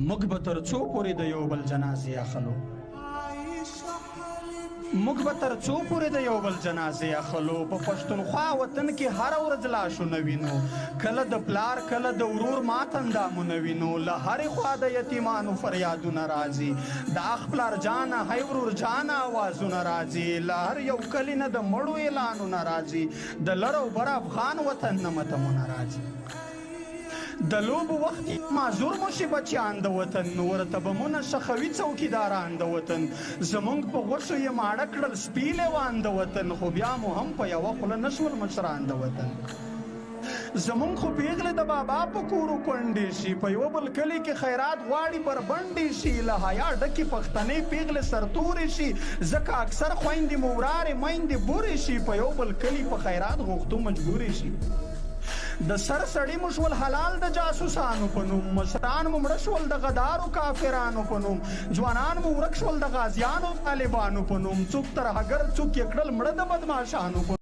موږ به تر څو پورې د یو بل جنازې اخلو موږ به تر څو پورې د یو بل جنازې اخلو په پښتونخوا وطن کې هر ورځ لاشونه وینو کله د پلار کله د ورور ماتندامونه وینو له هرې خوا د یتیمانو فریادونه راځي د اخ پلار جانه هی ورور جانه آوازونه راځي له هر یو کلي نه د مړو اعلانونه راځي د لر او بر افغان وطن نه متمونه راځي د لوبو وخت معذور مو شي بچیان د وطن ورته بمونه شخوي څوکیداران د وطن زمونږ په غوښو یې ماړه کړل سپي لیوان د وطن خو بیا مو هم په یوه خوله نشول مشران د وطن زمونږ خو پیغلې د بابا په کورو کونډې شي په یوه بل کلي کې خیرات غواړي بربنډې شي له حیا ډکې پښتنې پیغلې سرتورې شي ځکه اکثر خویندې مو ورارې میندې بورې شي په یو بل کلي په خیرات غوښتو مجبورې شي د سر سړی مو شول حلال د جاسوسانو په نوم مشران مو مړه شول د غدارو کافرانو په نوم ځوانان مو ورک شول د غازیانو طالبانو په نوم څوک ترهګر څوک یې کړل مړه د بدماشانو په